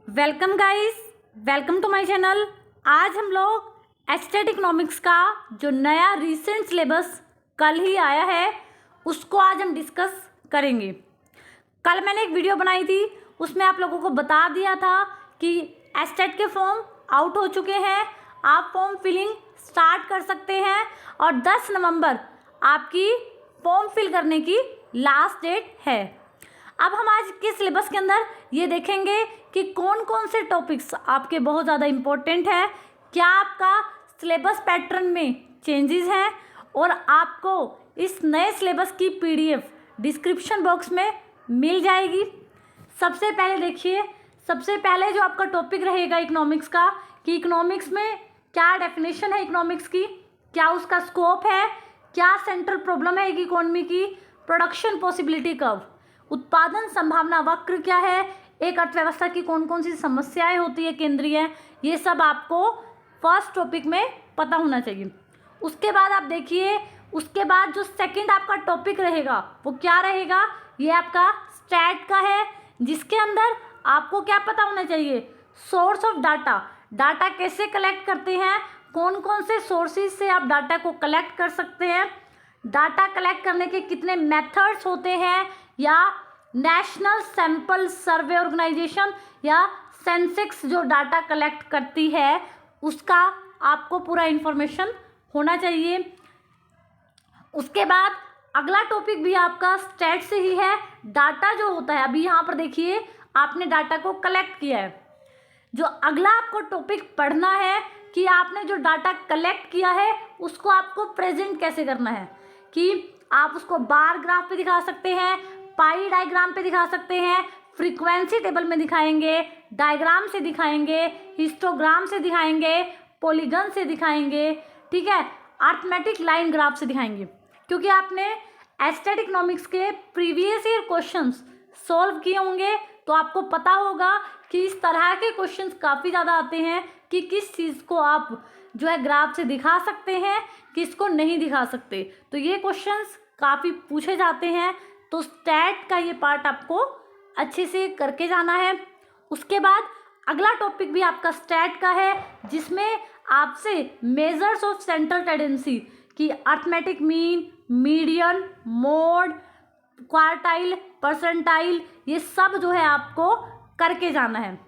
Welcome guys, welcome to my channel. आज हम लोग एस्टेट इकोनॉमिक्स का जो नया रिसेंट सिलेबस कल ही आया है उसको आज हम डिस्कस करेंगे। कल मैंने एक वीडियो बनाई थी, उसमें आप लोगों को बता दिया था कि एस्टेट के फॉर्म आउट हो चुके हैं, आप फॉर्म फिलिंग स्टार्ट कर सकते हैं और 10 नवंबर आपकी फॉर्म फिल करने की लास्ट डेट है। अब हम आज के सिलेबस के अंदर ये देखेंगे कि कौन कौन से टॉपिक्स आपके बहुत ज़्यादा इम्पोर्टेंट है, क्या आपका सिलेबस पैटर्न में चेंजेस हैं और आपको इस नए सिलेबस की पीडीएफ डिस्क्रिप्शन बॉक्स में मिल जाएगी। सबसे पहले देखिए, सबसे पहले जो आपका टॉपिक रहेगा इकोनॉमिक्स का, कि इकोनॉमिक्स में क्या डेफिनेशन है इकोनॉमिक्स की, क्या उसका स्कोप है, क्या सेंट्रल प्रॉब्लम है एक इकोनॉमी की, प्रोडक्शन पॉसिबिलिटी कर्व, उत्पादन संभावना वक्र क्या है, एक अर्थव्यवस्था की कौन कौन सी समस्याएं होती है केंद्रीय, ये सब आपको फर्स्ट टॉपिक में पता होना चाहिए। उसके बाद आप देखिए, उसके बाद जो सेकंड आपका टॉपिक रहेगा वो क्या रहेगा, ये आपका स्टैट का है, जिसके अंदर आपको क्या पता होना चाहिए, सोर्स ऑफ डाटा, डाटा कैसे कलेक्ट करते हैं, कौन कौन से सोर्सेज से आप डाटा को कलेक्ट कर सकते हैं, डाटा कलेक्ट करने के कितने मेथड्स होते हैं, या नेशनल सैंपल सर्वे ऑर्गेनाइजेशन या सेंसेक्स जो डाटा कलेक्ट करती है उसका आपको पूरा इन्फॉर्मेशन होना चाहिए। उसके बाद अगला टॉपिक भी आपका स्टैट से ही है। डाटा जो होता है, अभी यहाँ पर देखिए आपने डाटा को कलेक्ट किया है, जो अगला आपको टॉपिक पढ़ना है कि आपने जो डाटा कलेक्ट किया है उसको आपको प्रेजेंट कैसे करना है, कि आप उसको बार ग्राफ पे दिखा सकते हैं, पाई डायग्राम पे दिखा सकते हैं, फ्रीक्वेंसी टेबल में दिखाएंगे, डायग्राम से दिखाएंगे, हिस्टोग्राम से दिखाएंगे, पॉलीगन से दिखाएंगे, ठीक है, अर्थमेटिक लाइन ग्राफ से दिखाएंगे। क्योंकि आपने एस्टेट इकोनॉमिक्स के प्रीवियस ईयर क्वेश्चंस सॉल्व किए होंगे तो आपको पता होगा कि इस तरह के क्वेश्चंस काफ़ी ज़्यादा आते हैं कि किस चीज़ को आप जो है ग्राफ से दिखा सकते हैं, किसको नहीं दिखा सकते। तो ये क्वेश्चंस काफ़ी पूछे जाते हैं, तो स्टैट का ये पार्ट आपको अच्छे से करके जाना है। उसके बाद अगला टॉपिक भी आपका स्टैट का है, जिसमें आपसे मेजर्स ऑफ सेंट्रल टेंडेंसी की arithmetic mean, median, mode, quartile, percentile, ये सब जो है आपको करके जाना है।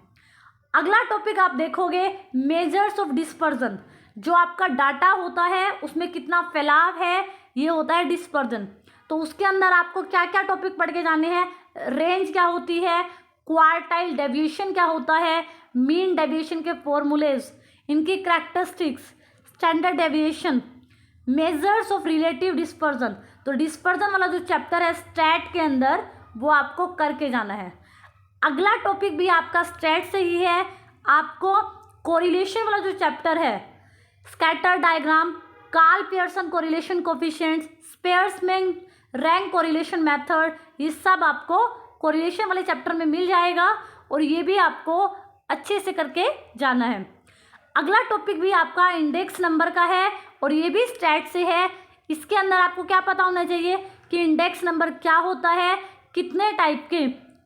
अगला टॉपिक आप देखोगे मेजर्स ऑफ डिस्पर्जन, जो आपका डाटा होता है उसमें कितना फैलाव है, ये होता है डिस्पर्जन। तो उसके अंदर आपको क्या क्या टॉपिक पढ़ के जाने हैं, रेंज क्या होती है, क्वार्टाइल डेविएशन क्या होता है, मीन डेविएशन के फॉर्मूलेज, इनकी characteristics, standard deviation, measures of relative dispersion. तो डिस्पर्जन वाला जो चैप्टर है स्टैट के अंदर वो आपको करके जाना है। अगला टॉपिक भी आपका स्टैट से ही है, आपको कोरिलेशन वाला जो चैप्टर है, scatter diagram, Karl Pearson correlation coefficients, Spearman's rank correlation method, ये सब आपको कोरिलेशन वाले चैप्टर में मिल जाएगा और ये भी आपको अच्छे से करके जाना है। अगला टॉपिक भी आपका इंडेक्स नंबर का है और ये भी स्टैट से है। इसके अंदर आपको क्या पता होना चाहिए कि इंडेक्स नंबर क्या होता है, कितने टाइप के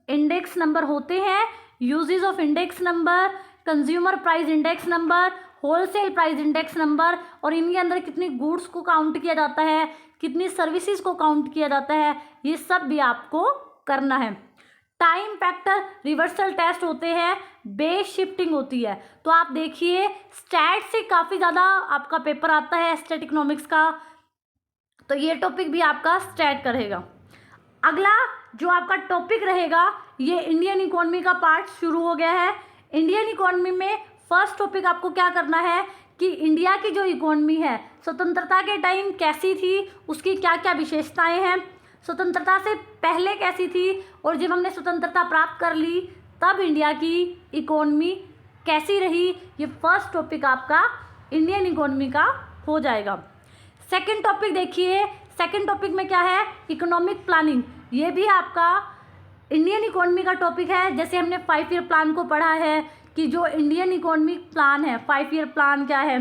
इंडेक्स नंबर होते हैं, uses of index number, consumer price index number, wholesale price index number, और इनके अंदर कितनी गुड्स को काउंट किया जाता है, कितनी सर्विसेज को काउंट किया जाता है, ये सब भी आपको करना है। टाइम फैक्टर, रिवर्सल टेस्ट होते हैं, बेस शिफ्टिंग होती है। तो आप देखिए स्टैट से काफ़ी ज़्यादा आपका पेपर आता है स्टैट इकोनॉमिक्स का, तो ये टॉपिक भी आपका स्टैट करेगा। अगला जो आपका टॉपिक रहेगा, ये इंडियन इकोनॉमी का पार्ट शुरू हो गया है। इंडियन इकोनॉमी में फर्स्ट टॉपिक आपको क्या करना है कि इंडिया की जो इकोनॉमी है स्वतंत्रता के टाइम कैसी थी, उसकी क्या क्या विशेषताएं हैं, स्वतंत्रता से पहले कैसी थी, और जब हमने स्वतंत्रता प्राप्त कर ली तब इंडिया की इकोनॉमी कैसी रही, ये फर्स्ट टॉपिक आपका इंडियन इकोनॉमी का हो जाएगा। सेकंड टॉपिक देखिए, सेकंड टॉपिक में क्या है, इकोनॉमिक प्लानिंग, ये भी आपका इंडियन इकोनॉमी का टॉपिक है। जैसे हमने 5 ईयर प्लान को पढ़ा है कि जो इंडियन इकोनॉमिक प्लान है, 5 ईयर प्लान क्या है,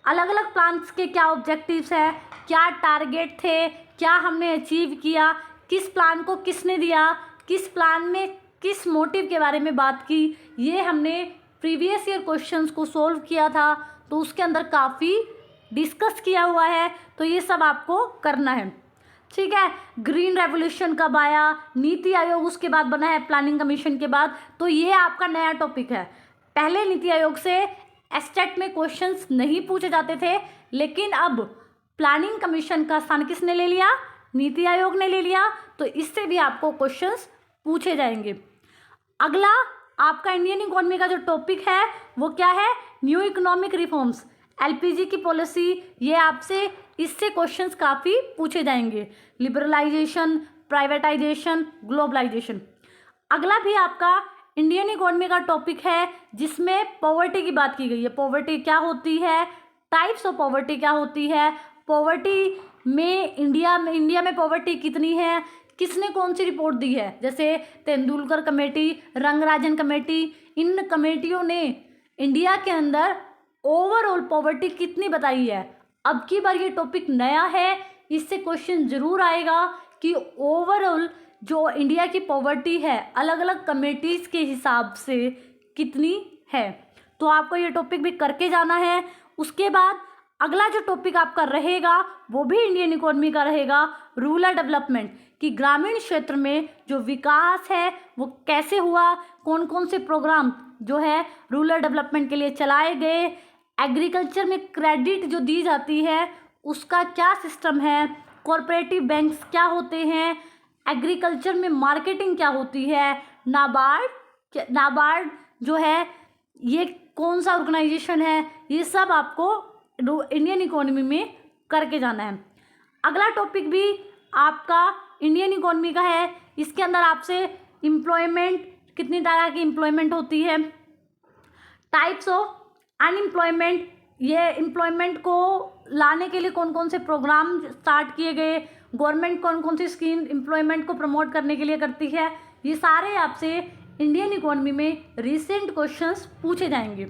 अलग अलग प्लान्स के क्या ऑब्जेक्टिव्स है, क्या टारगेट थे, क्या हमने अचीव किया, किस प्लान को किसने दिया, किस प्लान में किस मोटिव के बारे में बात की, ये हमने प्रीवियस ईयर क्वेश्चंस को सोल्व किया था, तो उसके अंदर काफ़ी डिस्कस किया हुआ है, तो ये सब आपको करना है। ठीक है, ग्रीन रेवोल्यूशन कब आया, नीति आयोग उसके बाद बना है प्लानिंग कमीशन के बाद, तो ये आपका नया टॉपिक है। पहले नीति आयोग से एस्टेट में क्वेश्चंस नहीं पूछे जाते थे, लेकिन अब प्लानिंग कमीशन का स्थान किसने ले लिया, नीति आयोग ने ले लिया, तो इससे भी आपको क्वेश्चंस पूछे जाएंगे। अगला आपका इंडियन इकोनॉमी का जो टॉपिक है वो क्या है, न्यू इकोनॉमिक रिफॉर्म्स, एलपीजी की पॉलिसी, ये आपसे इससे क्वेश्चंस काफ़ी पूछे जाएंगे। Liberalisation, privatisation, globalisation. अगला भी आपका इंडियन इकोनॉमी का टॉपिक है जिसमें पॉवर्टी की बात की गई है। पॉवर्टी क्या होती है, टाइप्स ऑफ पॉवर्टी क्या होती है, पॉवर्टी में इंडिया में पॉवर्टी कितनी है, किसने कौन सी रिपोर्ट दी है, जैसे तेंदुलकर कमेटी, रंगराजन कमेटी, इन कमेटियों ने इंडिया के अंदर ओवरऑल पॉवर्टी कितनी बताई है। अब की बार ये टॉपिक नया है, इससे क्वेश्चन जरूर आएगा कि ओवरऑल जो इंडिया की पॉवर्टी है अलग अलग कमेटीज़ के हिसाब से कितनी है, तो आपको ये टॉपिक भी करके जाना है। उसके बाद अगला जो टॉपिक आपका रहेगा वो भी इंडियन इकोनॉमी का रहेगा, रूरल डेवलपमेंट, कि ग्रामीण क्षेत्र में जो विकास है वो कैसे हुआ, कौन कौन से प्रोग्राम जो है रूरल डेवलपमेंट के लिए चलाए गए, एग्रीकल्चर में क्रेडिट जो दी जाती है उसका क्या सिस्टम है, कॉरपोरेटिव बैंक्स क्या होते हैं, एग्रीकल्चर में मार्केटिंग क्या होती है, नाबार्ड जो है ये कौन सा ऑर्गेनाइजेशन है, ये सब आपको इंडियन इकोनॉमी में करके जाना है। अगला टॉपिक भी आपका इंडियन इकोनॉमी का है, इसके अंदर आपसे एम्प्लॉयमेंट, कितनी तरह की एम्प्लॉयमेंट होती है, टाइप्स ऑफ अनएम्प्लॉयमेंट, ये एम्प्लॉयमेंट को लाने के लिए कौन कौन से प्रोग्राम स्टार्ट किए गए, गवर्नमेंट कौन कौन सी स्कीम एम्प्लॉयमेंट को प्रमोट करने के लिए करती है, ये सारे आपसे इंडियन इकोनॉमी में रिसेंट क्वेश्चंस पूछे जाएंगे।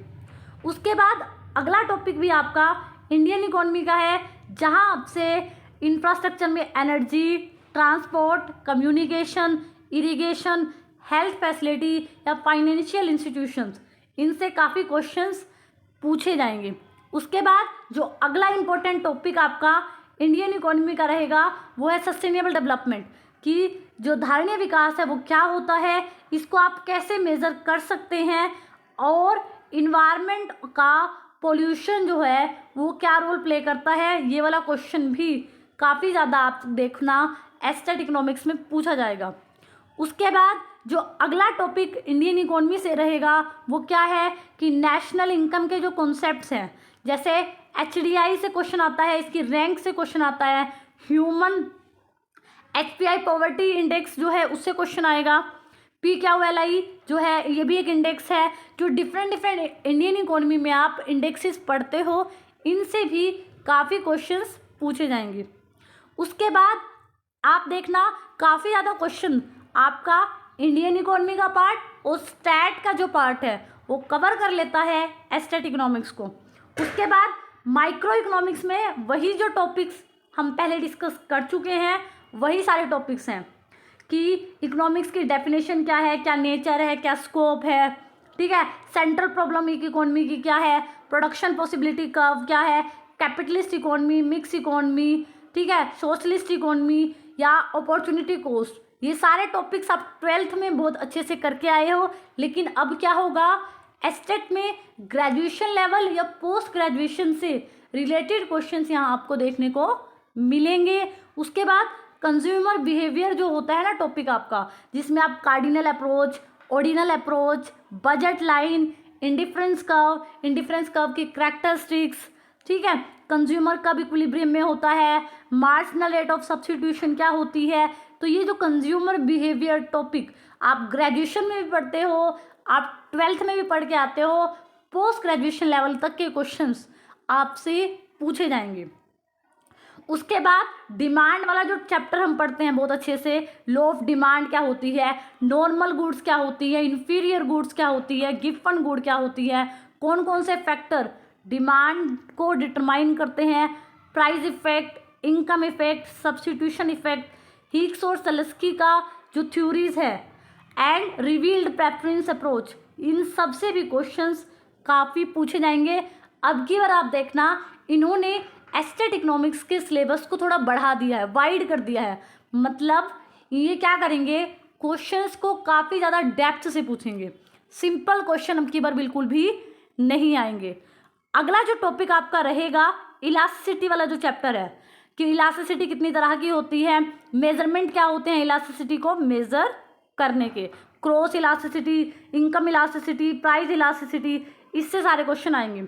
उसके बाद अगला टॉपिक भी आपका इंडियन इकोनॉमी का है, जहां आपसे इंफ्रास्ट्रक्चर में energy, transport, communication, irrigation, health facility या फाइनेंशियल इंस्टीट्यूशंस, इनसे काफ़ी क्वेश्चंस पूछे जाएंगे। उसके बाद जो अगला इम्पोर्टेंट टॉपिक आपका इंडियन इकोनॉमी का रहेगा वो है सस्टेनेबल डेवलपमेंट, कि जो धारणीय विकास है वो क्या होता है, इसको आप कैसे मेज़र कर सकते हैं, और इन्वायरमेंट का पोल्यूशन जो है वो क्या रोल प्ले करता है, ये वाला क्वेश्चन भी काफ़ी ज़्यादा आप देखना एस्टेट इकोनॉमिक्स में पूछा जाएगा। उसके बाद जो अगला टॉपिक इंडियन इकोनॉमी से रहेगा वो क्या है कि नेशनल इनकम के जो कॉन्सेप्ट्स हैं, जैसे HDI से क्वेश्चन आता है, इसकी रैंक से क्वेश्चन आता है, ह्यूमन HPI पॉवर्टी इंडेक्स जो है उससे क्वेश्चन आएगा, PQLI जो है ये भी एक इंडेक्स है, जो डिफरेंट इंडियन इकोनॉमी में आप इंडेक्सेस पढ़ते हो, इनसे भी काफ़ी क्वेश्चंस पूछे जाएंगे। उसके बाद आप देखना काफ़ी ज़्यादा क्वेश्चन आपका इंडियन इकोनॉमी का पार्ट और स्टैट का जो पार्ट है वो कवर कर लेता है एस्टेट इकोनॉमिक्स को। उसके बाद माइक्रो इकोनॉमिक्स में वही जो टॉपिक्स हम पहले डिस्कस कर चुके हैं वही सारे टॉपिक्स हैं, कि इकोनॉमिक्स की डेफिनेशन क्या है, क्या नेचर है, क्या स्कोप है, ठीक है, सेंट्रल प्रॉब्लम इकोनॉमी की क्या है, प्रोडक्शन पॉसिबिलिटी कर्व क्या है, कैपिटलिस्ट इकोनॉमी, मिक्स इकोनॉमी, ठीक है, सोशलिस्ट इकोनॉमी या अपॉर्चुनिटी कॉस्ट, ये सारे टॉपिक्स आप 12th में बहुत अच्छे से करके आए हो। लेकिन अब क्या होगा, एस्टेट में ग्रेजुएशन लेवल या पोस्ट ग्रेजुएशन से रिलेटेड क्वेश्चंस यहाँ आपको देखने को मिलेंगे। उसके बाद कंज्यूमर बिहेवियर जो होता है ना टॉपिक आपका, जिसमें आप cardinal approach, ordinal approach, budget line, indifference curve की कैरेक्टरिस्टिक्स, ठीक है, कंज्यूमर कब इक्विलिब्रियम में होता है, मार्जिनल रेट ऑफ सब्स्टिट्यूशन क्या होती है, तो ये जो कंज्यूमर बिहेवियर टॉपिक आप ग्रेजुएशन में भी पढ़ते हो, आप 12th में भी पढ़ के आते हो, पोस्ट ग्रेजुएशन लेवल तक के क्वेश्चंस आपसे पूछे जाएंगे। उसके बाद डिमांड वाला जो चैप्टर हम पढ़ते हैं बहुत अच्छे से, लॉ ऑफ डिमांड क्या होती है, नॉर्मल गुड्स क्या होती है, इन्फीरियर गुड्स क्या होती है, गिवन गुड क्या होती है, कौन कौन से फैक्टर डिमांड को डिटरमाइन करते हैं, price effect, income effect, substitution effect, Higgs और सलस्की का जो थ्योरीज है, एंड रिवील्ड प्रेफरेंस अप्रोच, इन सब से भी क्वेश्चंस काफ़ी पूछे जाएंगे। अब की बार आप देखना, इन्होंने एस्टेट इकोनॉमिक्स के सिलेबस को थोड़ा बढ़ा दिया है, वाइड कर दिया है। मतलब ये क्या करेंगे, क्वेश्चंस को काफ़ी ज़्यादा डेप्थ से पूछेंगे। सिंपल क्वेश्चन अब की बार बिल्कुल भी नहीं आएंगे। अगला जो टॉपिक आपका रहेगा इलास्टिसिटी वाला जो चैप्टर है, कि इलास्टिसिटी कितनी तरह की होती है, मेजरमेंट क्या होते हैं इलास्टिसिटी को मेजर करने के, cross elasticity, income elasticity, price elasticity, इससे सारे क्वेश्चन आएंगे।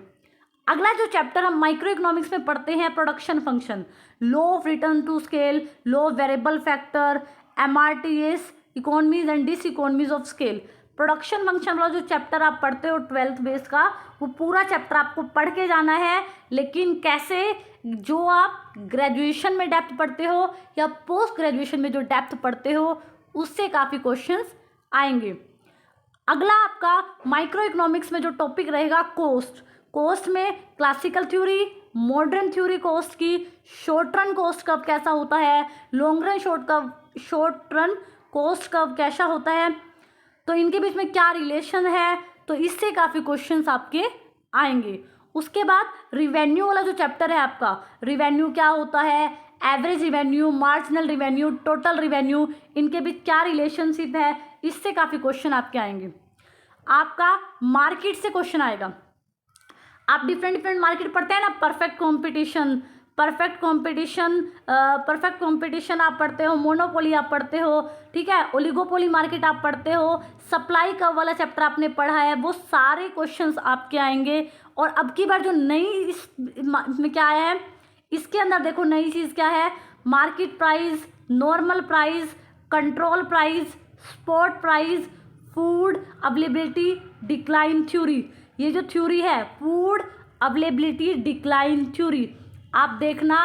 अगला जो चैप्टर हम माइक्रो इकोनॉमिक्स में पढ़ते हैं, production function, law of return to scale, law of variable factor, MRTS, economies and diseconomies of scale. Production function वाला जो चैप्टर आप पढ़ते हो 12th बेस का, वो पूरा चैप्टर आपको पढ़ के जाना है। लेकिन कैसे, जो आप ग्रेजुएशन में डेप्थ पढ़ते हो या पोस्ट ग्रेजुएशन में जो डेप्थ पढ़ते हो, उससे काफ़ी क्वेश्चंस आएंगे। अगला आपका माइक्रो इकोनॉमिक्स में जो टॉपिक रहेगा कॉस्ट। कॉस्ट में classical theory, modern theory cost की, शॉर्ट रन कॉस्ट कर्व कैसा होता है, long run short run cost curve कैसा होता है, तो इनके बीच में क्या रिलेशन है, तो इससे काफ़ी क्वेश्चंस आपके आएंगे। उसके बाद रिवेन्यू वाला जो चैप्टर है आपका, रिवेन्यू क्या होता है, average revenue, marginal revenue, total revenue, इनके बीच क्या रिलेशनशिप है, इससे काफ़ी क्वेश्चन आपके आएंगे। आपका मार्केट से क्वेश्चन आएगा। आप डिफरेंट मार्केट पढ़ते हैं ना, परफेक्ट कंपटीशन आप पढ़ते हो, मोनोपोली आप पढ़ते हो, ठीक है, ओलिगोपोली मार्केट आप पढ़ते हो, सप्लाई कर्व वाला चैप्टर आपने पढ़ा है, वो सारे क्वेश्चंस आपके आएंगे। और अब की बार जो नई इसमें क्या आया है, इसके अंदर देखो नई चीज़ क्या है, market price, normal price, control price, spot price, food availability decline theory. ये जो थ्योरी है फूड अवेलेबिलिटी डिक्लाइन थ्योरी, आप देखना,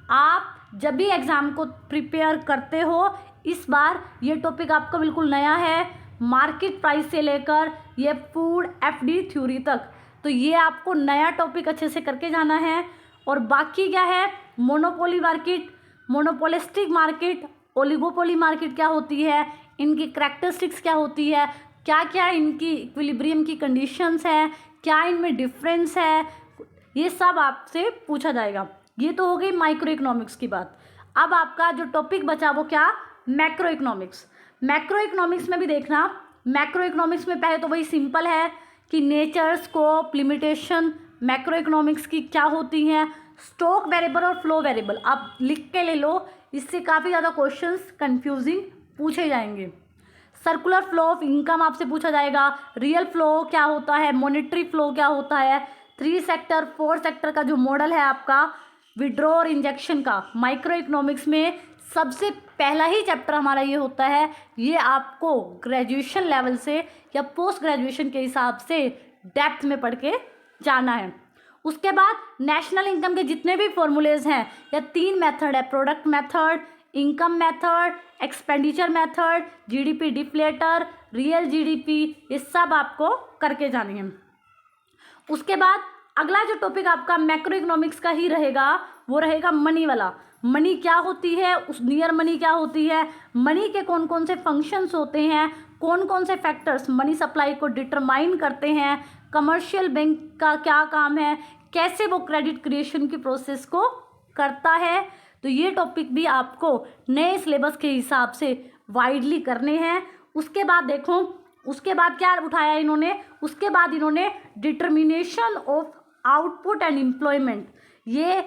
आप जब भी एग्ज़ाम को प्रिपेयर करते हो, इस बार ये टॉपिक आपका बिल्कुल नया है, मार्केट प्राइस से लेकर ये फूड FD थ्योरी तक। तो ये आपको नया टॉपिक अच्छे से करके जाना है। और बाकी क्या है, monopoly market, monopolistic market, oligopoly market क्या होती है, इनकी करैक्टरिस्टिक्स क्या होती है, क्या क्या इनकी इक्विलिब्रियम की कंडीशंस है, क्या इनमें डिफरेंस है, ये सब आपसे पूछा जाएगा। ये तो हो गई माइक्रो इकोनॉमिक्स की बात। अब आपका जो टॉपिक बचा वो क्या, मैक्रो इकोनॉमिक्स। मैक्रो इकोनॉमिक्स में भी देखना, मैक्रो इकोनॉमिक्स में पहले तो वही सिंपल है कि nature, scope, limitation macro economics की क्या होती हैं, स्टॉक वेरिएबल और फ्लो वेरिएबल आप लिख के ले लो, इससे काफ़ी ज़्यादा क्वेश्चंस कंफ्यूजिंग पूछे जाएंगे। सर्कुलर फ्लो ऑफ इनकम आपसे पूछा जाएगा, रियल फ्लो क्या होता है, मॉनेटरी फ्लो क्या होता है, 3 सेक्टर 4 सेक्टर का जो मॉडल है आपका विड्रॉ और इंजेक्शन का, माइक्रो इकोनॉमिक्स में सबसे पहला ही चैप्टर हमारा ये होता है। ये आपको ग्रेजुएशन लेवल से या पोस्ट ग्रेजुएशन के हिसाब से डेप्थ में पढ़ के जाना है। उसके बाद नेशनल इनकम के जितने भी फॉर्मूलेज हैं, या 3 मेथड है, product method, income method, expenditure method, GDP deflator, real GDP, ये सब आपको करके जानी है। उसके बाद अगला जो टॉपिक आपका मैक्रो इकोनॉमिक्स का ही रहेगा वो रहेगा मनी वाला। मनी क्या होती है, उस नियर मनी क्या होती है, मनी के कौन कौन से फंक्शंस होते हैं, कौन कौन से फैक्टर्स मनी सप्लाई को डिटरमाइन करते हैं, कमर्शियल बैंक का क्या काम है, कैसे वो क्रेडिट क्रिएशन की प्रोसेस को करता है। तो ये टॉपिक भी आपको नए सिलेबस के हिसाब से वाइडली करने हैं। उसके बाद देखो, उसके बाद क्या उठाया इन्होंने, उसके बाद इन्होंने determination of output and employment, ये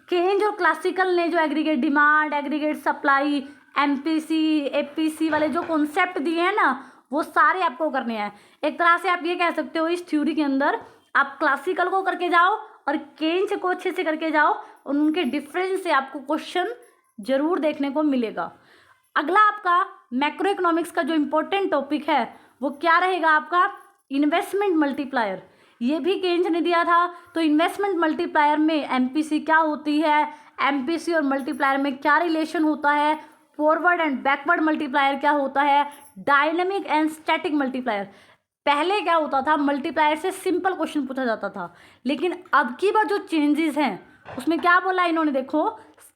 केंज और क्लासिकल ने जो aggregate demand, aggregate supply, MPC APC वाले जो कॉन्सेप्ट दिए हैं ना, वो सारे आपको करने हैं। एक तरह से आप ये कह सकते हो, इस थ्योरी के अंदर आप क्लासिकल को करके जाओ और केंज को अच्छे से करके जाओ, और उनके डिफरेंस से आपको क्वेश्चन जरूर देखने को मिलेगा। अगला आपका मैक्रो इकोनॉमिक्स का जो इम्पोर्टेंट टॉपिक है वो क्या रहेगा आपका, इन्वेस्टमेंट मल्टीप्लायर। ये भी केंज ने दिया था। तो इन्वेस्टमेंट मल्टीप्लायर में MPC क्या होती है, MPC और मल्टीप्लायर में क्या रिलेशन होता है, फॉरवर्ड एंड बैकवर्ड मल्टीप्लायर क्या होता है, डायनेमिक एंड स्टैटिक मल्टीप्लायर। पहले क्या होता था, मल्टीप्लायर से सिंपल क्वेश्चन पूछा जाता था, लेकिन अब की बार जो चेंजेस हैं उसमें क्या बोला इन्होंने, देखो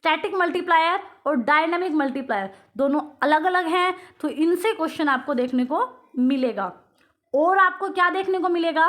स्टैटिक मल्टीप्लायर और डायनामिक मल्टीप्लायर दोनों अलग अलग हैं, तो इनसे क्वेश्चन आपको देखने को मिलेगा। और आपको क्या देखने को मिलेगा,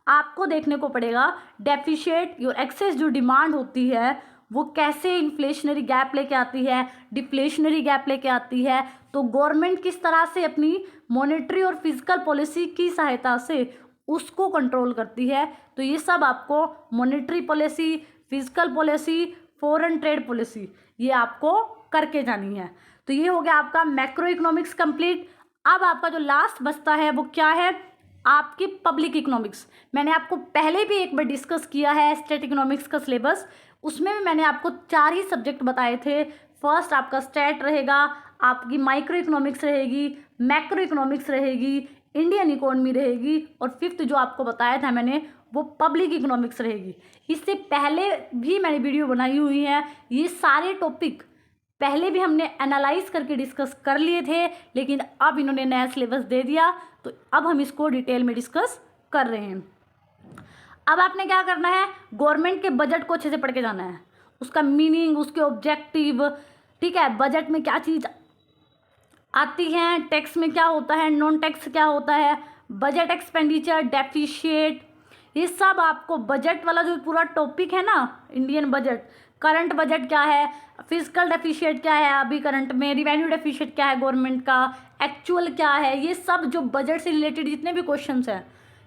आपको देखने को पड़ेगा डेफिशिएट और एक्सेस जो डिमांड होती है वो कैसे इन्फ्लेशनरी गैप लेके आती है, डिफ्लेशनरी गैप लेके आती है, तो गवर्नमेंट किस तरह से अपनी मॉनेटरी और फिजिकल पॉलिसी की सहायता से उसको कंट्रोल करती है। तो ये सब आपको monetary policy, physical policy, foreign trade policy ये आपको करके जानी है। तो ये हो गया आपका मैक्रो इकोनॉमिक्स कंप्लीट। अब आपका जो लास्ट बचता है वो क्या है, आपकी पब्लिक इकोनॉमिक्स। मैंने आपको पहले भी एक बार डिस्कस किया है स्टेट इकोनॉमिक्स का सिलेबस, उसमें भी मैंने आपको 4 ही सब्जेक्ट बताए थे। फर्स्ट आपका स्टेट रहेगा, आपकी माइक्रो इकोनॉमिक्स रहेगी, मैक्रो इकोनॉमिक्स रहेगी, इंडियन इकोनॉमी रहेगी, और फिफ्थ जो आपको बताया था मैंने वो पब्लिक इकोनॉमिक्स रहेगी। इससे पहले भी मैंने वीडियो बनाई हुई है, ये सारे टॉपिक पहले भी हमने एनालाइज करके डिस्कस कर लिए थे, लेकिन अब इन्होंने नया सिलेबस दे दिया तो अब हम इसको डिटेल में डिस्कस कर रहे हैं। अब आपने क्या करना है, गवर्नमेंट के बजट को अच्छे से पढ़ के जाना है, उसका मीनिंग, उसके ऑब्जेक्टिव, ठीक है, बजट में क्या चीज़ आती है, टैक्स में क्या होता है, नॉन टैक्स क्या होता है, बजट एक्सपेंडिचर, डेफिशिएट, ये सब आपको बजट वाला जो पूरा टॉपिक है ना, इंडियन बजट, करंट बजट क्या है, फिजिकल डेफिशिएट क्या है अभी करंट में, रिवेन्यू डेफिशिएट क्या है गवर्नमेंट का, एक्चुअल क्या है, ये सब जो बजट से रिलेटेड जितने भी क्वेश्चंस हैं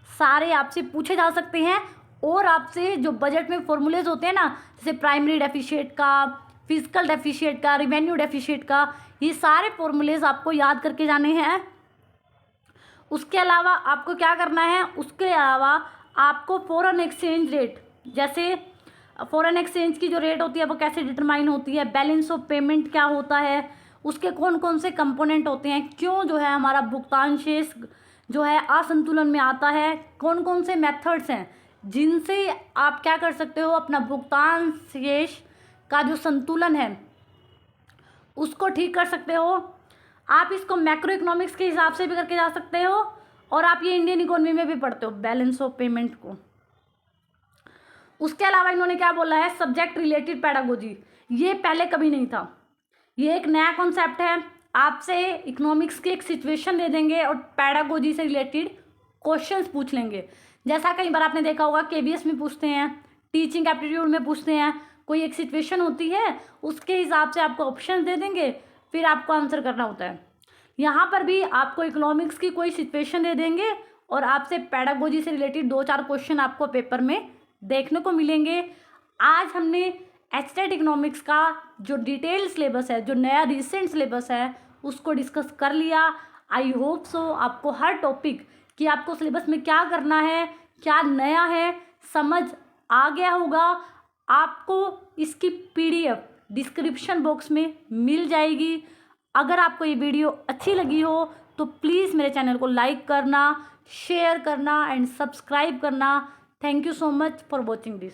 सारे आपसे पूछे जा सकते हैं। और आपसे जो बजट में फॉर्मूलेज होते हैं ना, जैसे प्राइमरी डेफिशिएट का, फिजिकल डेफिशिएट का, रिवेन्यू डेफिशिएट का, ये सारे फॉर्मूलेज आपको याद करके जाने हैं। उसके अलावा आपको क्या करना है, उसके अलावा आपको फॉरेन एक्सचेंज रेट, जैसे फॉरेन एक्सचेंज की जो रेट होती है वो कैसे डिटरमाइन होती है, बैलेंस ऑफ पेमेंट क्या होता है, उसके कौन कौन से कंपोनेंट होते हैं, क्यों जो है हमारा भुगतान शेष जो है असंतुलन में आता है, कौन कौन से मेथड्स हैं जिनसे आप क्या कर सकते हो, अपना भुगतान शेष का जो संतुलन है उसको ठीक कर सकते हो। आप इसको मैक्रो इकोनॉमिक्स के हिसाब से भी करके जा सकते हो, और आप ये इंडियन इकोनॉमी में भी पढ़ते हो बैलेंस ऑफ पेमेंट को। उसके अलावा इन्होंने क्या बोला है, सब्जेक्ट रिलेटेड पैडागोजी, ये पहले कभी नहीं था, ये एक नया कॉन्सेप्ट है। आपसे इकोनॉमिक्स की एक सिचुएशन दे देंगे और पैडागोजी से रिलेटेड क्वेश्चंस पूछ लेंगे। जैसा कई बार आपने देखा होगा केबीएस में पूछते हैं, टीचिंग एप्टीट्यूड में पूछते हैं, कोई एक सिचुएशन होती है उसके हिसाब से आपको ऑप्शन दे देंगे, फिर आपको आंसर करना होता है। यहाँ पर भी आपको इकोनॉमिक्स की कोई सिचुएशन दे देंगे और आपसे पैडागोजी से रिलेटेड 2-4 क्वेश्चन आपको पेपर में देखने को मिलेंगे। आज हमने एचटेट इकोनॉमिक्स का जो डिटेल सिलेबस है, जो नया रिसेंट सिलेबस है, उसको डिस्कस कर लिया। आई होप सो आपको हर टॉपिक कि आपको सिलेबस में क्या करना है, क्या नया है, समझ आ गया होगा। आपको इसकी पीडीएफ डिस्क्रिप्शन बॉक्स में मिल जाएगी। अगर आपको ये वीडियो अच्छी लगी हो तो प्लीज़ मेरे चैनल को लाइक करना, शेयर करना एंड सब्सक्राइब करना। Thank you so much for watching this.